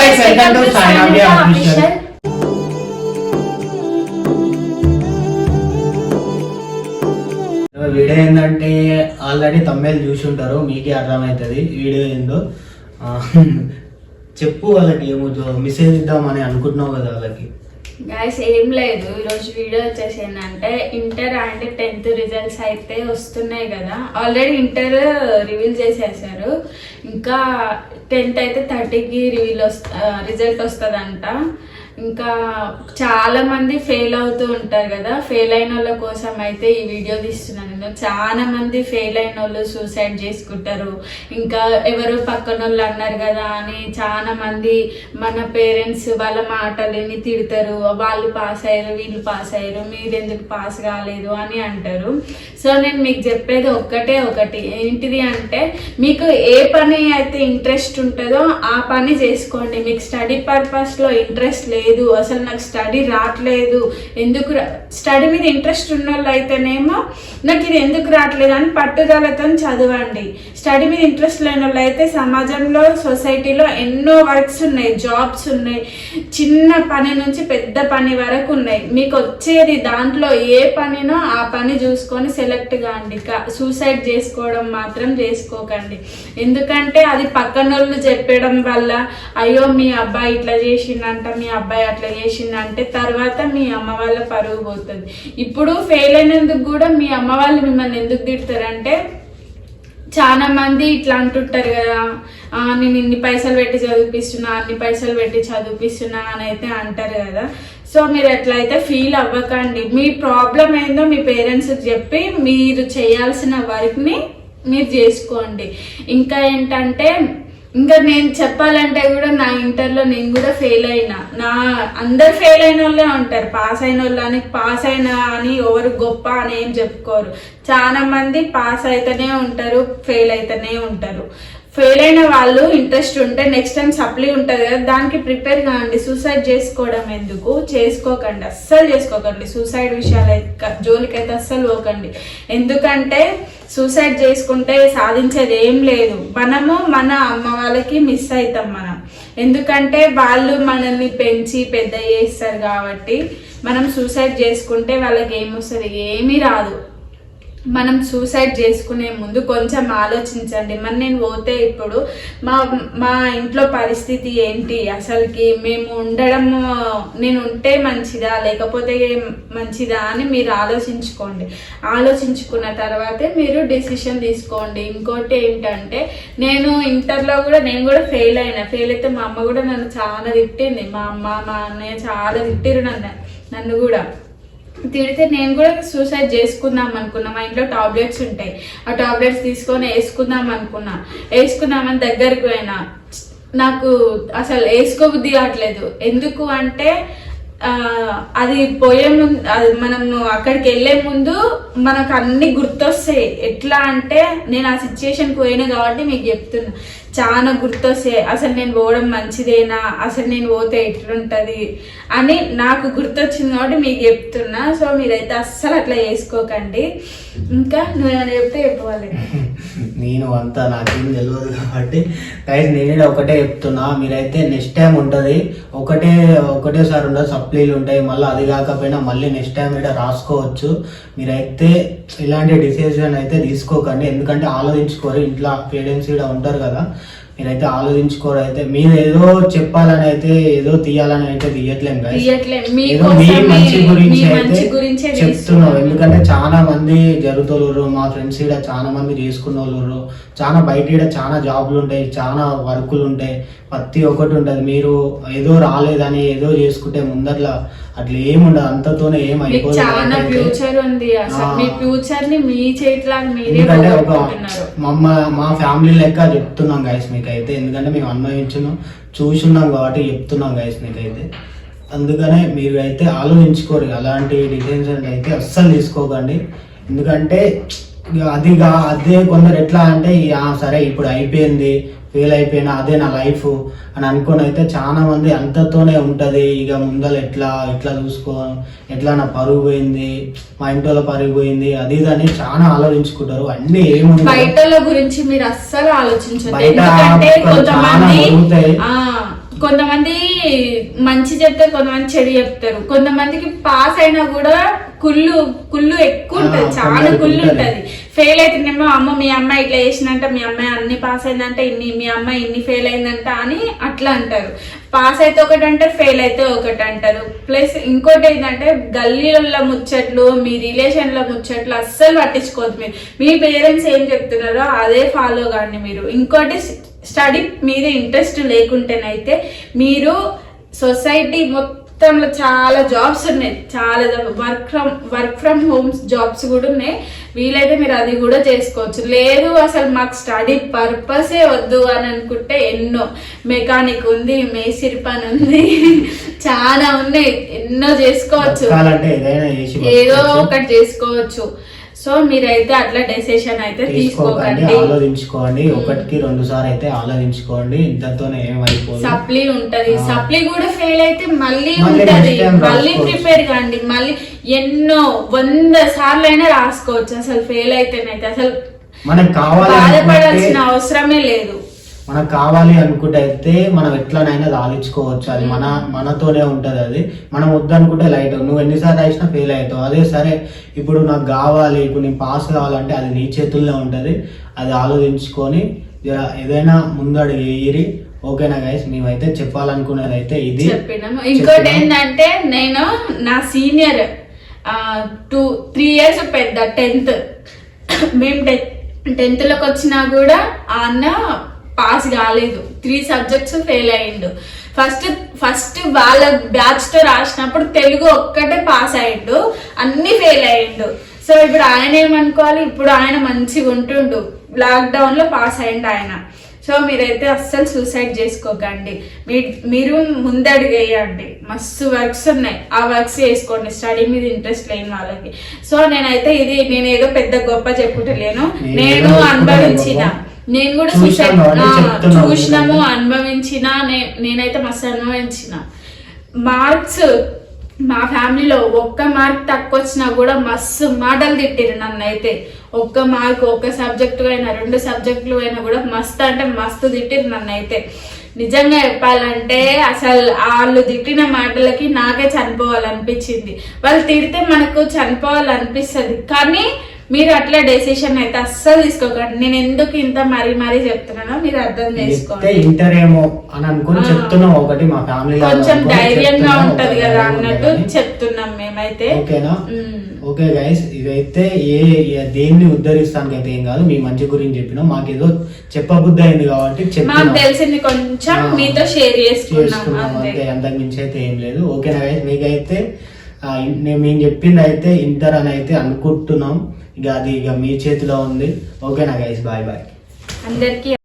guys, welcome to Sainavi Official. Video ఏంటంటే already తమిళ చూసి ఉంటారు, మీకే అర్థమవుతుంది వీడియో ఏందో. చెప్పు వాళ్ళకి, ఏమో మెసేజ్ ఇద్దామని అనుకుంటున్నావు కదా వాళ్ళకి. గైస్ ఏం లేదు, ఈరోజు వీడియో వచ్చేసి ఏంటంటే ఇంటర్ అండ్ 10th రిజల్ట్స్ అయితే వస్తున్నాయి కదా. ఆల్రెడీ ఇంటర్ రివీల్ చేసేసారు, ఇంకా 10th అయితే 30కి రిజల్ట్ వస్తుందంట. ఇంకా చాలా మంది ఫెయిల్ అవుతూ ఉంటారు కదా, ఫెయిల్ అయిన వాళ్ళ కోసం అయితే ఈ వీడియో తీస్తున్నాను నేను. చాలా మంది ఫెయిల్ అయిన వాళ్ళు సూసైడ్ చేసుకుంటారు. ఇంకా ఎవరు పక్కన వాళ్ళు అన్నారు కదా అని చాలా మంది మన పేరెంట్స్ వాళ్ళ మాటలని తిడతారు. వాళ్ళు పాస్ అయ్యారు, వీళ్ళు పాస్ అయ్యారు, మీరు ఎందుకు పాస్ కాలేదు అని అంటారు. సో నేను మీకు చెప్పేది ఒకటి ఏంటిది అంటే, మీకు ఏ పని అయితే ఇంట్రెస్ట్ ఉంటుందో ఆ పని చేసుకోండి. మీకు స్టడీ పర్పస్లో ఇంట్రెస్ట్ లేదు, అసలు నాకు స్టడీ రావట్లేదు, ఎందుకు స్టడీ మీద ఇంట్రెస్ట్ ఉన్న వాళ్ళు అయితేనేమో నాకు ఇది ఎందుకు రావట్లేదు అని పట్టుదలతో చదవండి. స్టడీ మీద ఇంట్రెస్ట్ లేని వాళ్ళు అయితే సమాజంలో సొసైటీలో ఎన్నో వర్క్స్ ఉన్నాయి, జాబ్స్ ఉన్నాయి, చిన్న పని నుంచి పెద్ద పని వరకు ఉన్నాయి. మీకు వచ్చేది దాంట్లో ఏ పనినో ఆ పని చూసుకొని సెలెక్ట్ కాండి. సూసైడ్ చేసుకోవడం మాత్రం చేసుకోకండి. ఎందుకంటే అది పక్కన వాళ్ళు చెప్పడం వల్ల అయ్యో మీ అబ్బాయి ఇట్లా చేసిండంట, మీ అబ్బాయి అట్లా చేసిందంటే తర్వాత మీ అమ్మ వాళ్ళ పరువు పోతుంది. ఇప్పుడు ఫెయిల్ అయినందుకు కూడా మీ అమ్మ వాళ్ళు మిమ్మల్ని ఎందుకు తిడతారంటే, చాలా మంది ఇట్లా అంటుంటారు కదా, నేను ఇన్ని పైసలు పెట్టి చదివిపిస్తున్నా, అన్ని పైసలు పెట్టి చదివిపిస్తున్నా అని అయితే అంటారు కదా. సో మీరు ఎట్లయితే ఫీల్ అవ్వకండి. మీ ప్రాబ్లం ఏందో మీ పేరెంట్స్కి చెప్పి మీరు చేయాల్సిన వర్క్ని మీరు చేసుకోండి. ఇంకా ఏంటంటే, ఇంకా నేను చెప్పాలంటే కూడా నా ఇంటర్లో నేను కూడా ఫెయిల్ అయినా. అందరు ఫెయిల్ అయిన వాళ్ళే ఉంటారు, పాస్ అయిన వాళ్ళు అని పాస్ అయినా అని ఎవరు గొప్ప అని ఏం చెప్పుకోరు. చాలా మంది పాస్ అయితేనే ఉంటారు, ఫెయిల్ అయితేనే ఉంటారు. ఫెయిల్ అయిన వాళ్ళు ఇంట్రెస్ట్ ఉంటే నెక్స్ట్ టైం సప్లీ ఉంటుంది కదా, దానికి ప్రిపేర్ కాండి. సూసైడ్ చేసుకోవడం ఎందుకు, చేసుకోకండి, అస్సలు చేసుకోకండి. సూసైడ్ విషయాలు జోలికైతే అస్సలు పోకండి. ఎందుకంటే సూసైడ్ చేసుకుంటే సాధించేది ఏం లేదు. మనము మన అమ్మ వాళ్ళకి మిస్ అవుతాం మనం, ఎందుకంటే వాళ్ళు మనల్ని పెంచి పెద్ద చేస్తారు కాబట్టి. మనం సూసైడ్ చేసుకుంటే వాళ్ళకి ఏమొస్తుంది, ఏమీ రాదు. మనం సూసైడ్ చేసుకునే ముందు కొంచెం ఆలోచించండి. మరి నేను పోతే ఇప్పుడు మా ఇంట్లో పరిస్థితి ఏంటి, అసలుకి మేము ఉండడం, నేను ఉంటే మంచిదా లేకపోతే మంచిదా అని మీరు ఆలోచించుకోండి. ఆలోచించుకున్న తర్వాతే మీరు డెసిషన్ తీసుకోండి. ఇంకోటి ఏంటంటే, నేను ఇంటర్లో కూడా నేను కూడా ఫెయిల్ అయితే మా అమ్మ కూడా నన్ను చాలా తిట్టింది. మా అమ్మ మా అన్నయ్య చాలా తిట్టిరు నన్ను కూడా. తిడితే నేను కూడా సూసైడ్ చేసుకుందాం అనుకున్నా. మా ఇంట్లో టాబ్లెట్స్ ఉంటాయి, ఆ టాబ్లెట్స్ తీసుకొని వేసుకుందామని దగ్గరికి పోయినా. నాకు అసలు వేసుకోబుద్ధి కావట్లేదు. ఎందుకు అంటే అది పోయే ముందు, అది మనం అక్కడికి వెళ్ళే ముందు మనకు అన్ని గుర్తొస్తాయి. ఎట్లా అంటే నేను ఆ సిచ్యుయేషన్కి పోయినా కాబట్టి మీకు చెప్తున్నా, చాలా గుర్తొస్తాయి. అసలు నేను పోవడం మంచిదేనా, అసలు నేను పోతే ఎట్లుంటుంది అని నాకు గుర్తొచ్చింది కాబట్టి మీకు చెప్తున్నా. సో మీరైతే అస్సలు అట్లా చేసుకోకండి. ఇంకా నువ్వేమైనా చెప్తే చెప్పవాలి. నేను అంతా నాకేం తెలియదు కాబట్టి నేనే ఒకటే చెప్తున్నా, మీరైతే నెక్స్ట్ టైం ఉంటుంది, ఒకటేసారి ఉండదు, సప్లీలు ఉంటాయి. మళ్ళీ అది కాకపోయినా మళ్ళీ నెక్స్ట్ టైం కూడా రాసుకోవచ్చు. మీరైతే ఇలాంటి డిసిజన్ అయితే తీసుకోకండి, ఎందుకంటే ఆలోచించుకోరు. ఇంట్లో పేరెంట్స్ కూడా ఉంటారు కదా, మీరైతే ఆలోచించుకోరు. అయితే మీరు ఏదో చెప్పాలని అయితే ఏదో తీయాలని అయితే తీయట్లేం కదా, ఏదో మీ మంచి గురించి అయితే చెప్తున్నాం. ఎందుకంటే చాలా మంది జరుగుతున్నారు, మా ఫ్రెండ్స్ కూడా చాలా మంది చేసుకున్న వాళ్ళు, చాలా బయట కూడా చాలా జాబ్లు ఉంటాయి, చాలా వర్కులు ఉంటాయి, ప్రతి ఒక్కటి ఉంటుంది. మీరు ఏదో రాలేదని ఏదో చేసుకుంటే ముందట్లా అట్లా ఏముండదు, అంతతోనే ఏమైపోతుంది. ఎందుకంటే ఒక మా ఫ్యామిలీ లెక్క చెప్తున్నాం గైస్ మీకైతే, ఎందుకంటే మేము చూసున్నాం కాబట్టి చెప్తున్నాం గైస్ మీకైతే. అందుకనే మీరు అయితే ఆలోచించుకోరు, అలాంటి డిసిజన్స్ అయితే అస్సలు తీసుకోకండి. ఎందుకంటే అదే కొందరు ఎట్లా అంటే సరే ఇప్పుడు అయిపోయింది, ఫెయిల్ అయిపోయినా అదే నా లైఫ్ అని అనుకుని అయితే చాలా మంది అంతతోనే ఉంటుంది. ఇక ముందర ఎట్లా చూసుకో, ఎట్లా నా పరుగు పోయింది, మా ఇంట్లో పరుగు పోయింది, అది అని చాలా ఆలోచించుకుంటారు. అన్ని ఏముంది బయట గురించి మీరు అస్సలు ఆలోచించండి. కొంతమంది మంచి చెప్తారు, కొంతమంది చెడు చెప్తారు. కొంతమందికి పాస్ అయినా కూడా కుళ్ళు ఎక్కువ ఉంటది, చాలా కుళ్ళు ఉంటది. ఫెయిల్ అవుతుందేమో, అమ్మ మీ అమ్మాయి ఇట్లా చేసినంట, మీ అమ్మాయి అన్ని పాస్ అయిందంట, మీ అమ్మాయి ఇన్ని ఫెయిల్ అయిందంట అని అట్లా అంటారు. పాస్ అయితే ఒకటి అంటారు, ఫెయిల్ అయితే ఒకటి అంటారు. ప్లస్ ఇంకోటి ఏంటంటే గల్లీల ముచ్చట్లు, మీ రిలేషన్ల ముచ్చట్లు అస్సలు పట్టించుకోవద్దు. మీ పేరెంట్స్ ఏం చెప్తున్నారో అదే ఫాలో కాండి మీరు. ఇంకోటి స్టడీ మీద ఇంట్రెస్ట్ లేకుంటేనైతే మీరు సొసైటీ మొత్తంలో చాలా జాబ్స్ ఉన్నాయి, చాలా వర్క్ ఫ్రమ్ హోమ్స్ జాబ్స్ కూడా ఉన్నాయి. వీలైతే మీరు అది కూడా చేసుకోవచ్చు. లేదు అసలు మాకు స్టడీ పర్పసే వద్దు అని అనుకుంటే ఎన్నో మెకానిక్ ఉంది, మేస్త్రి పని ఉంది, చాలా ఉన్నాయి, ఎన్నో చేసుకోవచ్చు, ఏదో ఒకటి చేసుకోవచ్చు. సో మీరైతే అట్లా డెసిషన్ అయితే తీసుకోకండి, ఆలోచించుకోండి. ఒకటికి 2 సార్లు అయితే ఆలోచించుకోండి. ఇంతతోనే ఏమైపోదు. సప్లీ ఉంటది, సప్లీ కూడా ఫెయిల్ అయితే మళ్ళీ ఉంటది, మళ్ళీ ప్రిపేర్ కాండి. మళ్ళీ ఎన్నో 100 సార్లు అయినా రాసుకోవచ్చు. అసలు ఫెయిల్ అయితేనైతే అసలు మనకు బాధపడాల్సిన అవసరమే లేదు. మనకు కావాలి అనుకుంటే అయితే మనం ఎట్లనైనా సాధించుకోవచ్చు. అది మనతోనే ఉంటది. అది మనం వద్దనుకుంటే లైట్, నువ్వు ఎన్నిసార్లు రాసినా ఫెయిల్ అవుతావు. అదే సరే ఇప్పుడు నాకు కావాలి, ఇప్పుడు నేను పాస్ కావాలంటే అది నీ చేతుల్లో ఉంటది. అది ఆలోచించుకొని ఏదైనా ముందడుగు వేయిరి. ఓకేనా గైస్, మేమైతే చెప్పాలనుకునేది అయితే ఇది చెప్పినాము. ఇంకోటి ఏంటంటే నేను నా సీనియర్ 2-3 years పెద్ద 10th, మేము 10th లోకి వచ్చినా కూడా అన్న పాస్ కాలేదు, 3 subjects ఫెయిల్ అయ్యిండు. ఫస్ట్ వాళ్ళ బ్యాచ్ తో రాసినప్పుడు తెలుగు ఒక్కటే పాస్ అయ్యిండు, అన్ని ఫెయిల్ అయ్యిండు. సో ఇప్పుడు ఆయన ఏమనుకోవాలి, ఇప్పుడు ఆయన మంచిగా ఉంటుండు, లాక్డౌన్ లో పాస్ అయ్యిండు ఆయన. సో మీరైతే అస్సలు సూసైడ్ చేసుకోకండి, మీరు ముందడుగేయండి. మస్తు వర్క్స్ ఉన్నాయి, ఆ వర్క్స్ చేసుకోండి స్టడీ మీద ఇంట్రెస్ట్ లేని వాళ్ళకి. సో నేనైతే నేను ఏదో పెద్ద గొప్ప చెప్పుటలేను, నేను అనుభవించిన, నేను కూడా చూసినాము, అనుభవించిన. నేనైతే మస్తు అనుభవించిన. మార్క్స్ మా ఫ్యామిలీలో 1 మార్క్ తక్కువ వచ్చినా కూడా మస్తు మాటలు తిట్టిరు నన్ను అయితే. 1 మార్క్, 1 సబ్జెక్టు అయినా 2 సబ్జెక్టులు అయినా కూడా మస్తు అంటే మస్తు తిట్టిరు నన్ను అయితే. నిజంగా చెప్పాలంటే అసలు వాళ్ళు తిట్టిన మాటలకి నాకే చనిపోవాలనిపించింది. వాళ్ళు తిడితే మనకు చనిపోవాలనిపిస్తుంది, కానీ మీరు అట్లా డెసిషన్ అయితే అస్సలు తీసుకోకండి. నేను ఎందుకు ఇంత మరీ చెప్తున్నానో మీరు అర్థం చేసుకోండి. ఇంటర్ ఏమో అని అనుకుని చెప్తున్నాం, ఒకటి మా ఫ్యామిలీ కొంచెం ధైర్యంగా ఉంటది కదా అన్నట్టు చెప్తున్నాం మేమైతే. ఓకేనా? ఓకే గైస్, ఇదైతే దేన్ని ఉద్ధరిస్తానికి అయితే ఏం కాదు, మీ మంచి గురించి చెప్పినాం. మాకేదో చెప్పబుద్ధి అయింది కాబట్టి మాకు తెలిసింది కొంచెం మీతో షేర్ చేసుకున్నాం అంతే, అంతకు మించి అయితే ఏం లేదు. ఓకేనా గైస్, మీకైతే మేము చెప్పింది అయితే ఇంటర్ అని అయితే అనుకుంటున్నాం. ఇక అది మీ చేతిలో ఉంది. ఓకేనా గైస్, బాయ్ బాయ్ అందరికీ.